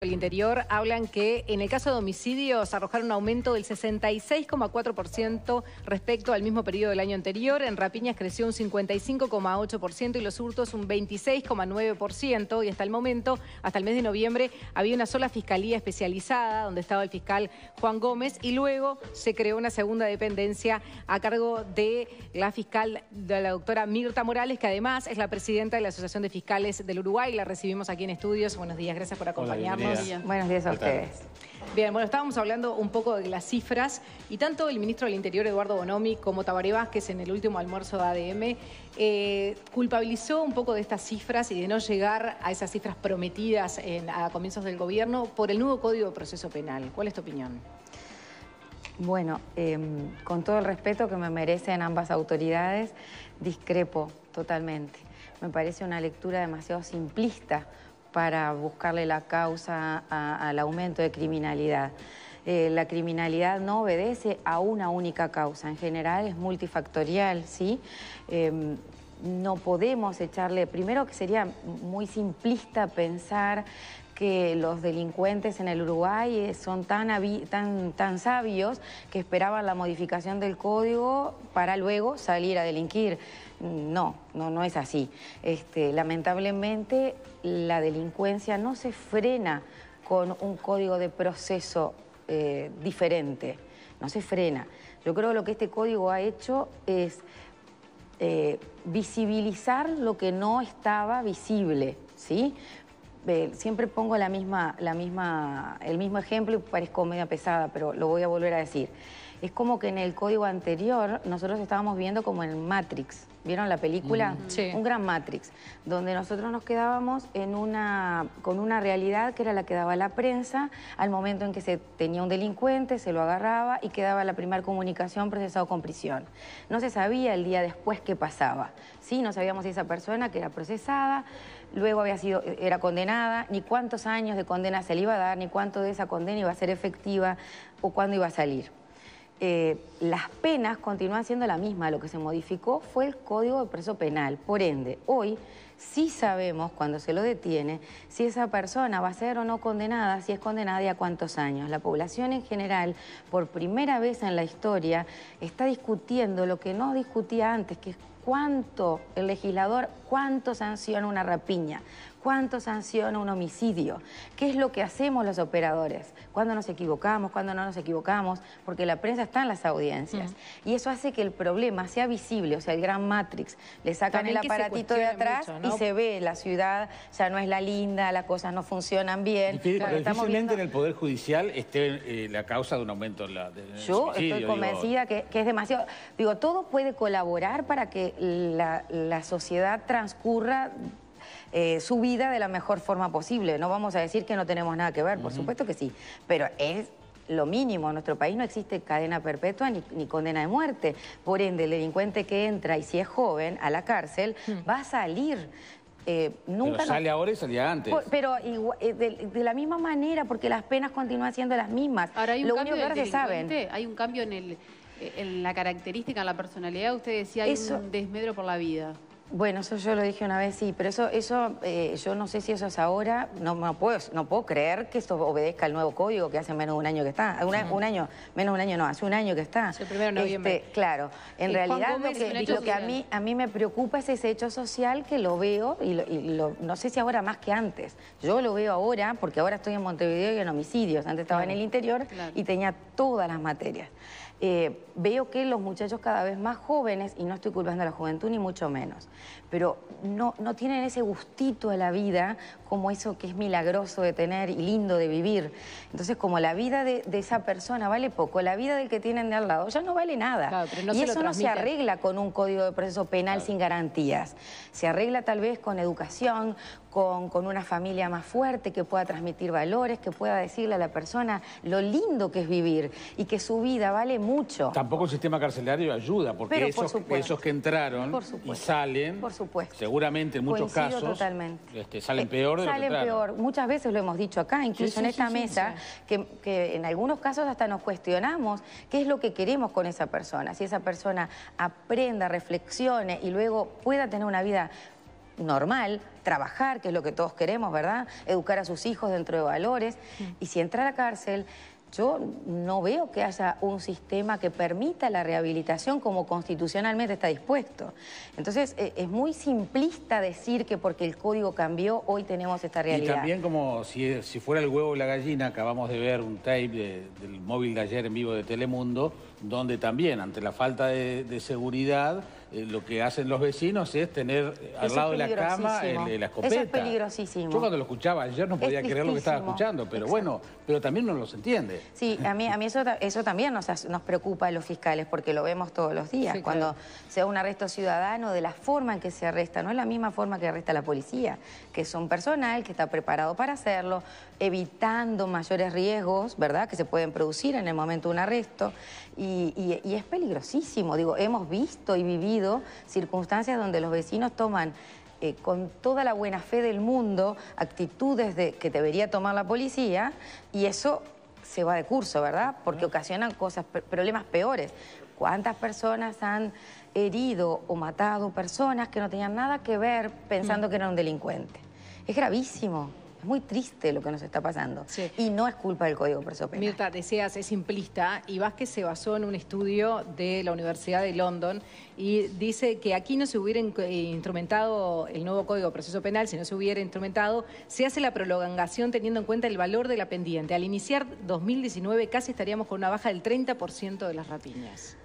Del Interior hablan que en el caso de homicidios arrojaron un aumento del 66,4% respecto al mismo periodo del año anterior. En rapiñas creció un 55,8% y los hurtos un 26,9%. Y hasta el momento, hasta el mes de noviembre, había una sola fiscalía especializada donde estaba el fiscal Juan Gómez y luego se creó una segunda dependencia a cargo de la fiscal, de la doctora Mirta Morales, que además es la presidenta de la Asociación de Fiscales del Uruguay. La recibimos aquí en estudios. Buenos días, gracias por acompañarnos. Buenos días a ustedes. Bien, bueno, estábamos hablando un poco de las cifras y tanto el ministro del Interior, Eduardo Bonomi, como Tabaré Vázquez en el último almuerzo de ADM, culpabilizó un poco de estas cifras y de no llegar a esas cifras prometidas a comienzos del gobierno por el nuevo Código de Proceso Penal. ¿Cuál es tu opinión? Bueno, con todo el respeto que me merecen ambas autoridades, discrepo totalmente. Me parece una lectura demasiado simplista para buscarle la causa al aumento de criminalidad. La criminalidad no obedece a una única causa, en general es multifactorial, ¿sí? No podemos echarle, primero que sería muy simplista pensar que los delincuentes en el Uruguay son tan sabios que esperaban la modificación del código para luego salir a delinquir. No es así. Lamentablemente la delincuencia no se frena con un código de proceso diferente, no se frena. Yo creo que lo que este código ha hecho es visibilizar lo que no estaba visible, ¿sí? Siempre pongo el mismo ejemplo y parezco media pesada, pero lo voy a volver a decir. Es como que en el código anterior nosotros estábamos viendo como en Matrix. ¿Vieron la película? Sí. Un gran Matrix, donde nosotros nos quedábamos con una realidad que era la que daba la prensa al momento en que se tenía un delincuente, se lo agarraba y quedaba la primera comunicación procesado con prisión. No se sabía el día después qué pasaba, ¿sí? No sabíamos si esa persona que era procesada luego era condenada, ni cuántos años de condena se le iba a dar, ni cuánto de esa condena iba a ser efectiva o cuándo iba a salir. Las penas continúan siendo la misma. Lo que se modificó fue el Código de Proceso Penal. Por ende, hoy sí sabemos, cuando se lo detiene, si esa persona va a ser o no condenada, si es condenada y a cuántos años. La población en general, por primera vez en la historia, está discutiendo lo que no discutía antes, que es cuánto el legislador, cuánto sanciona una rapiña, cuánto sanciona un homicidio, qué es lo que hacemos los operadores, cuándo nos equivocamos, cuándo no nos equivocamos, porque la prensa está en las audiencias. Y eso hace que el problema sea visible, o sea, el gran Matrix. Le sacan el aparatito de atrás mucho, ¿no? Y se ve, la ciudad ya no es la linda, las cosas no funcionan bien. Y claro, difícilmente en el Poder Judicial esté la causa de un aumento del Yo estoy convencida que es demasiado. Digo, todo puede colaborar para que la sociedad transcurra su vida de la mejor forma posible. No vamos a decir que no tenemos nada que ver, por supuesto que sí, pero es lo mínimo. En nuestro país no existe cadena perpetua ni condena de muerte. Por ende, el delincuente que entra, y si es joven, a la cárcel, va a salir. Nunca pero sale ahora y salía antes. Pero de la misma manera, porque las penas continúan siendo las mismas. Ahora, hay un cambio único que saben. Hay un cambio en la característica, en la personalidad. Usted decía, hay un desmedro por la vida. Bueno, eso yo lo dije una vez, sí, pero yo no sé si eso es ahora, no puedo creer que esto obedezca al nuevo código que hace menos de un año que está, hace un año que está. El 1 de noviembre. Claro, en realidad lo que a mí me preocupa es ese hecho social que lo veo, no sé si ahora más que antes, yo lo veo ahora porque ahora estoy en Montevideo y en homicidios, antes estaba en el interior y tenía todas las materias. Veo que los muchachos cada vez más jóvenes, y no estoy culpando a la juventud ni mucho menos, pero no tienen ese gustito de la vida como eso que es milagroso de tener y lindo de vivir. Entonces, como la vida de esa persona vale poco, la vida del que tienen de al lado ya no vale nada. Claro, pero y eso no se arregla con un código de proceso penal sin garantías. Se arregla tal vez con educación, con una familia más fuerte que pueda transmitir valores, que pueda decirle a la persona lo lindo que es vivir y que su vida vale mucho. Tampoco el sistema carcelario ayuda, porque esos que entraron y salen, seguramente en muchos casos salen peor de lo que entraron. Salen peor. Muchas veces lo hemos dicho acá, incluso en esta mesa, que en algunos casos hasta nos cuestionamos qué es lo que queremos con esa persona. Si esa persona aprenda, reflexione y luego pueda tener una vida normal, trabajar, que es lo que todos queremos, ¿verdad? Educar a sus hijos dentro de valores. Y si entra a la cárcel, yo no veo que haya un sistema que permita la rehabilitación como constitucionalmente está dispuesto. Entonces, es muy simplista decir que porque el código cambió, hoy tenemos esta realidad. Y también como si fuera el huevo y la gallina, acabamos de ver un tape del móvil de ayer en vivo de Telemundo, donde también, ante la falta de seguridad, lo que hacen los vecinos es tener al lado de la cama la escopeta. Eso es peligrosísimo. Yo cuando lo escuchaba ayer no podía creer lo que estaba escuchando, pero bueno, pero también no los entiende. Sí, a mí eso también nos preocupa a los fiscales, porque lo vemos todos los días. Sí, cuando se da un arresto ciudadano, de la forma en que se arresta, no es la misma forma que arresta la policía, que es un personal que está preparado para hacerlo, evitando mayores riesgos, ¿verdad?, que se pueden producir en el momento de un arresto, y es peligrosísimo. Digo, hemos visto y vivido circunstancias donde los vecinos toman con toda la buena fe del mundo actitudes que debería tomar la policía, y eso se va de curso, ¿verdad? Porque ocasionan problemas peores. ¿Cuántas personas han herido o matado personas que no tenían nada que ver pensando que era un delincuente? Es gravísimo. Es muy triste lo que nos está pasando. Sí. Y no es culpa del Código de Proceso Penal. Mirta, decías, es simplista, y Vázquez se basó en un estudio de la Universidad de London y dice que aquí no se hubiera instrumentado el nuevo Código de Proceso Penal, si no se hubiera instrumentado, se hace la prolongación teniendo en cuenta el valor de la pendiente. Al iniciar 2019 casi estaríamos con una baja del 30% de las rapiñas.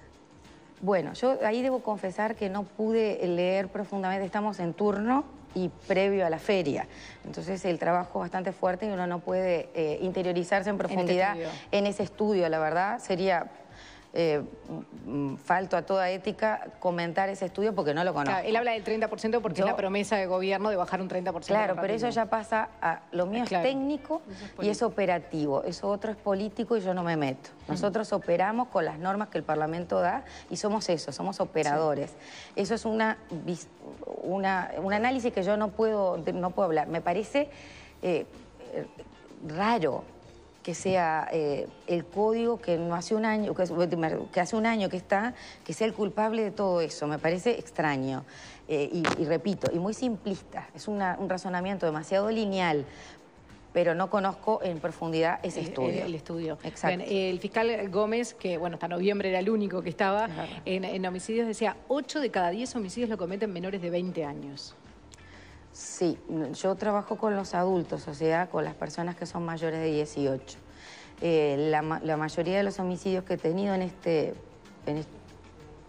Bueno, yo ahí debo confesar que no pude leer profundamente, estamos en turno y previo a la feria. Entonces el trabajo es bastante fuerte y uno no puede interiorizarse en profundidad en ese estudio. La verdad sería falto a toda ética comentar ese estudio porque no lo conozco. Claro, él habla del 30% porque es la promesa de gobierno de bajar un 30%. Claro, pero eso ya pasa a... Lo mío es técnico y es operativo. Eso otro es político y yo no me meto. Nosotros operamos con las normas que el Parlamento da y somos eso, somos operadores. Sí. Eso es un análisis que yo no puedo hablar. Me parece raro que sea el código que no hace un año, que hace un año que está, que sea el culpable de todo eso. Me parece extraño. Y repito, y muy simplista. Es un razonamiento demasiado lineal, pero no conozco en profundidad ese estudio. El estudio. Exacto. Bien, el fiscal Gómez, que bueno, hasta noviembre era el único que estaba en homicidios, decía 8 de cada 10 homicidios lo cometen menores de 20 años. Sí, yo trabajo con los adultos, o sea, con las personas que son mayores de 18. La mayoría de los homicidios que he tenido en este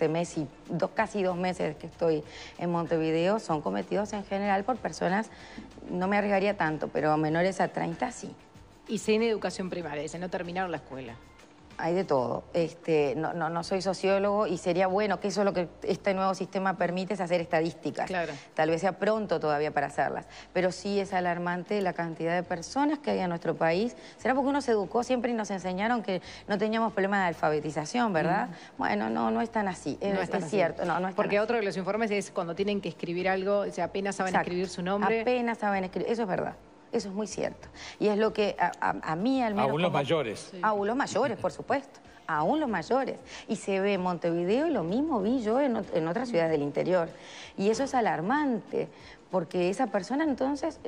mes y casi 2 meses que estoy en Montevideo son cometidos en general por personas, no me arriesgaría tanto, pero menores a 30 sí. Y sin educación primaria, dice, no terminaron la escuela. Hay de todo. No soy sociólogo y sería bueno que eso es lo que este nuevo sistema permite, es hacer estadísticas. Claro. Tal vez sea pronto todavía para hacerlas. Pero sí es alarmante la cantidad de personas que hay en nuestro país. ¿Será porque uno se educó siempre y nos enseñaron que no teníamos problemas de alfabetización, verdad? Bueno, no es tan así. Es cierto. No es porque otro de los informes es cuando tienen que escribir algo, o sea, apenas saben escribir su nombre. Apenas saben escribir. Eso es verdad. Eso es muy cierto. Y es lo que a mí al menos... Aún los mayores. Sí. Aún los mayores, por supuesto. Aún los mayores. Y se ve en Montevideo y lo mismo vi yo en otras ciudades del interior. Y eso es alarmante, porque esa persona entonces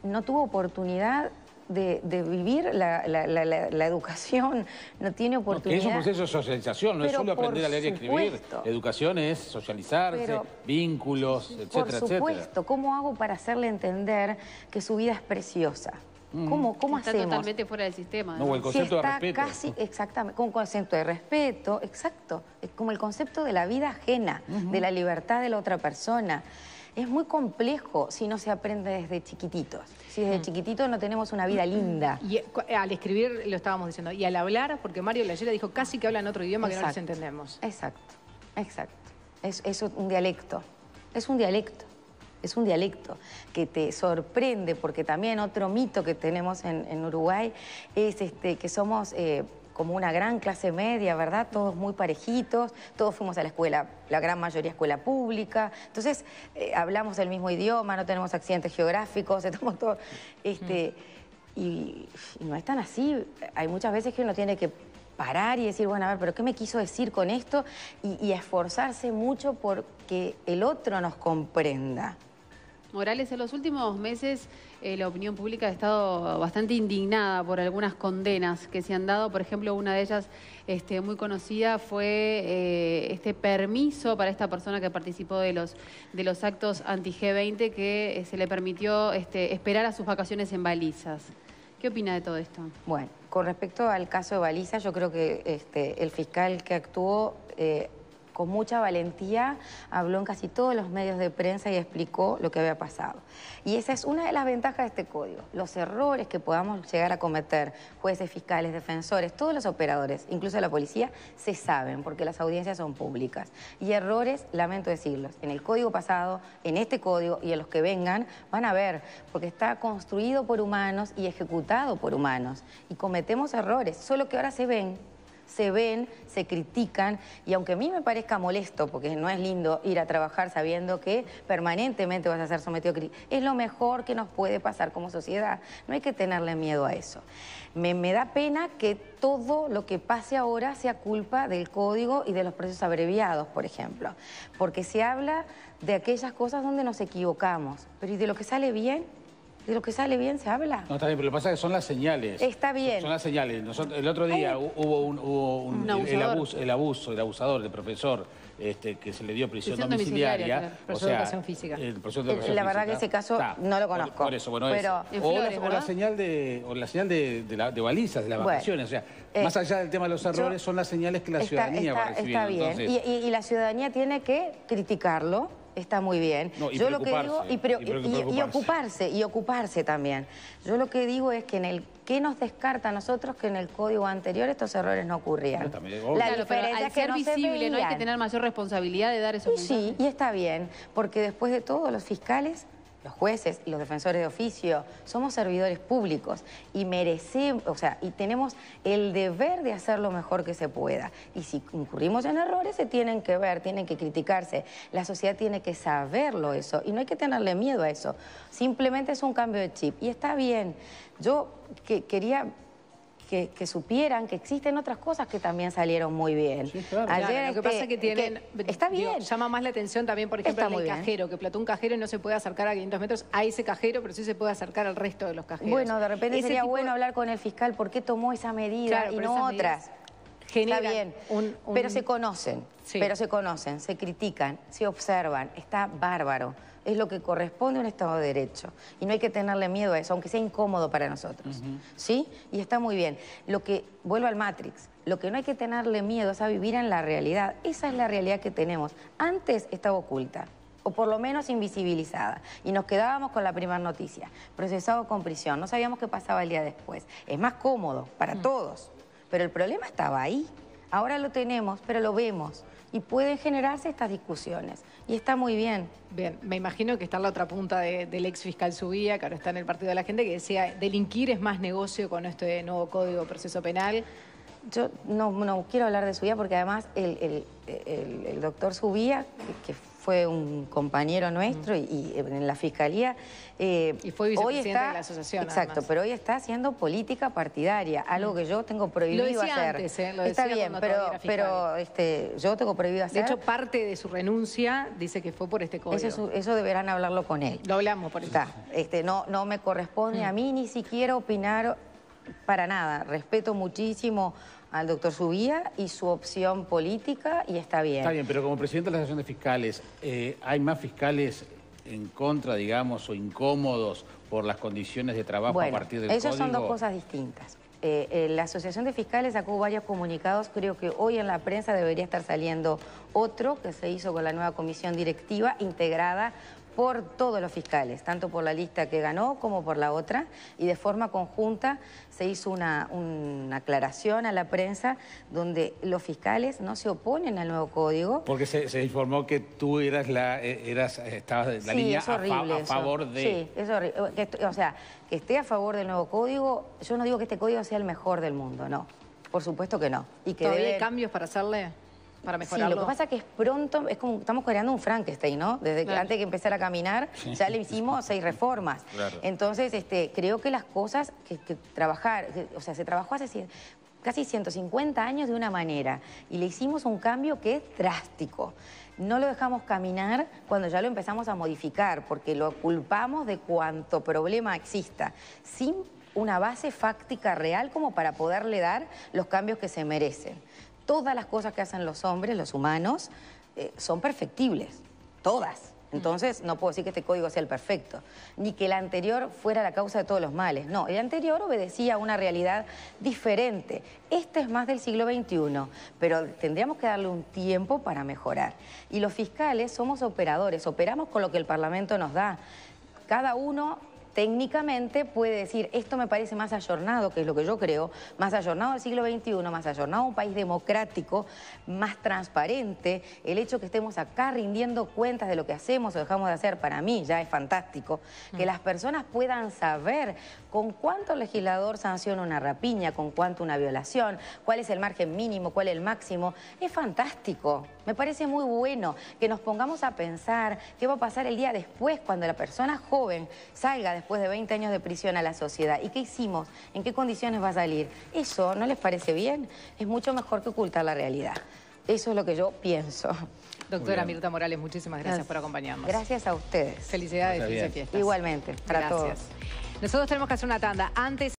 no tuvo oportunidad de vivir la educación, no tiene oportunidad. Porque es un proceso de socialización, no es solo aprender a leer y escribir. Educación es socializarse, vínculos, etcétera, etcétera. Por supuesto, ¿cómo hago para hacerle entender que su vida es preciosa? ¿Cómo hacemos? Está totalmente fuera del sistema. No, el concepto de respeto. Exactamente, con un concepto de respeto, exacto. Es como el concepto de la vida ajena, de la libertad de la otra persona. Es muy complejo si no se aprende desde chiquititos. Si desde chiquititos no tenemos una vida linda. Y al escribir, lo estábamos diciendo, y al hablar, porque Mario Layera dijo casi que hablan otro idioma que no les entendemos. Exacto. Es un dialecto. Es un dialecto. Es un dialecto que te sorprende, porque también otro mito que tenemos en Uruguay es que somos... como una gran clase media, ¿verdad? Todos muy parejitos, todos fuimos a la escuela, la gran mayoría escuela pública, entonces hablamos el mismo idioma, no tenemos accidentes geográficos, estamos todos... y no es tan así. Hay muchas veces que uno tiene que parar y decir, bueno, a ver, ¿pero qué me quiso decir con esto? Y esforzarse mucho porque el otro nos comprenda. Morales, en los últimos meses la opinión pública ha estado bastante indignada por algunas condenas que se han dado. Por ejemplo, una de ellas muy conocida fue este permiso para esta persona que participó de los actos anti-G20 que se le permitió esperar a sus vacaciones en balizas. ¿Qué opina de todo esto? Bueno, con respecto al caso de balizas, yo creo que el fiscal que actuó con mucha valentía habló en casi todos los medios de prensa y explicó lo que había pasado. Y esa es una de las ventajas de este código. Los errores que podamos llegar a cometer, jueces, fiscales, defensores, todos los operadores, incluso la policía, se saben porque las audiencias son públicas. Y errores, lamento decirlos, en el código pasado, en este código y en los que vengan, van a ver, porque está construido por humanos y ejecutado por humanos. Y cometemos errores, solo que ahora se ven, se critican, y aunque a mí me parezca molesto, porque no es lindo ir a trabajar sabiendo que permanentemente vas a ser sometido a crítica, es lo mejor que nos puede pasar como sociedad. No hay que tenerle miedo a eso. Me da pena que todo lo que pase ahora sea culpa del código y de los procesos abreviados, por ejemplo, porque se habla de aquellas cosas donde nos equivocamos, pero ¿y de lo que sale bien? ¿De lo que sale bien se habla? No, está bien, pero lo que pasa es que son las señales. Está bien. Son las señales. El otro día hubo el abusador, el profesor, que se le dio prisión domiciliaria. Claro. Profesor de educación física. La verdad que ese caso no lo conozco. Por eso, bueno, pero, o la señal de balizas, de las vacaciones. O sea, más allá del tema de los errores, son las señales que la ciudadanía va recibiendo. Está bien. Entonces, y la ciudadanía tiene que criticarlo. Está muy bien. No, y yo lo que digo, y ocuparse también. Yo lo que digo es que ¿qué nos descarta a nosotros que en el código anterior estos errores no ocurrían? La diferencia es que no se veían. No hay que tener mayor responsabilidad de dar esos mensajes. Sí, y está bien, porque después de todo los fiscales, los jueces y los defensores de oficio somos servidores públicos y merecemos, y tenemos el deber de hacer lo mejor que se pueda. Y si incurrimos en errores, se tienen que ver, tienen que criticarse. La sociedad tiene que saberlo eso y no hay que tenerle miedo a eso. Simplemente es un cambio de chip y está bien. Yo quería que supieran que existen otras cosas que también salieron muy bien. Sí, claro. Ayer lo que pasa es que tienen... está bien. Llama más la atención también, por ejemplo, el cajero, que plató un cajero y no se puede acercar a 500 metros a ese cajero, pero sí se puede acercar al resto de los cajeros. Bueno, de repente sería bueno hablar con el fiscal por qué tomó esa medida y no otras. Está bien, pero se conocen, se critican, se observan, está bárbaro. Es lo que corresponde a un Estado de Derecho. Y no hay que tenerle miedo a eso, aunque sea incómodo para nosotros. ¿Sí? Y está muy bien. Vuelvo al Matrix, lo que no hay que tenerle miedo es a vivir en la realidad. Esa es la realidad que tenemos. Antes estaba oculta, o por lo menos invisibilizada. Y nos quedábamos con la primera noticia, procesado con prisión. No sabíamos qué pasaba el día después. Es más cómodo para todos, pero el problema estaba ahí. Ahora lo tenemos, pero lo vemos. Y pueden generarse estas discusiones. Y está muy bien. Bien, me imagino que está en la otra punta del ex fiscal Subía, que ahora está en el Partido de la Gente, que decía, delinquir es más negocio con este nuevo Código de Proceso Penal. Yo no quiero hablar de Subía porque además el doctor Subía, que fue un compañero nuestro y en la Fiscalía... y fue vicepresidente de la asociación. Exacto, pero hoy está haciendo política partidaria, algo que yo tengo prohibido hacer. Lo decía antes, lo está decía bien, pero yo tengo prohibido hacer. De hecho, parte de su renuncia dice que fue por este código. Eso deberán hablarlo con él. Lo hablamos por eso. No me corresponde a mí ni siquiera opinar para nada. Respeto muchísimo al doctor Subía y su opción política y está bien. Está bien, pero como presidente de la Asociación de Fiscales, ¿hay más fiscales en contra, digamos, o incómodos por las condiciones de trabajo a partir del código? Esas son dos cosas distintas. La Asociación de Fiscales sacó varios comunicados. Creo que hoy en la prensa debería estar saliendo otro que se hizo con la nueva comisión directiva integrada por todos los fiscales, tanto por la lista que ganó como por la otra, y de forma conjunta se hizo una aclaración a la prensa donde los fiscales no se oponen al nuevo código. Porque se informó que tú estabas la línea a favor de... Sí, es horrible. Que esté a favor del nuevo código, yo no digo que este código sea el mejor del mundo, no, por supuesto que no. Y que ¿Todavía hay cambios para hacerle? Para mejorarlo. Sí, lo que pasa es que es pronto, es como estamos creando un Frankenstein, ¿no? Desde que antes de que empezar a caminar, ya le hicimos 6 reformas. Claro. Entonces, creo que las cosas que trabajar, se trabajó hace casi 150 años de una manera y le hicimos un cambio que es drástico. No lo dejamos caminar cuando ya lo empezamos a modificar, porque lo culpamos de cuánto problema exista, sin una base fáctica real como para poderle dar los cambios que se merecen. Todas las cosas que hacen los hombres, los humanos, son perfectibles, todas. Entonces, no puedo decir que este código sea el perfecto, ni que el anterior fuera la causa de todos los males. No, el anterior obedecía a una realidad diferente. Este es más del siglo XXI, pero tendríamos que darle un tiempo para mejorar. Y los fiscales somos operadores, operamos con lo que el Parlamento nos da. Cada uno técnicamente puede decir, esto me parece más ayornado, que es lo que yo creo, más ayornado del siglo XXI, más ayornado a un país democrático, más transparente. El hecho que estemos acá rindiendo cuentas de lo que hacemos o dejamos de hacer, para mí ya es fantástico. Que las personas puedan saber con cuánto el legislador sanciona una rapiña, con cuánto una violación, cuál es el margen mínimo, cuál es el máximo, es fantástico. Me parece muy bueno que nos pongamos a pensar qué va a pasar el día después, cuando la persona joven salga después de 20 años de prisión a la sociedad. ¿Y qué hicimos? ¿En qué condiciones va a salir? ¿Eso no les parece bien? Es mucho mejor que ocultar la realidad. Eso es lo que yo pienso. Doctora Mirta Morales, muchísimas gracias por acompañarnos. Gracias a ustedes. Felicidades, felices fiestas. Igualmente, para todos. Nosotros tenemos que hacer una tanda. Antes...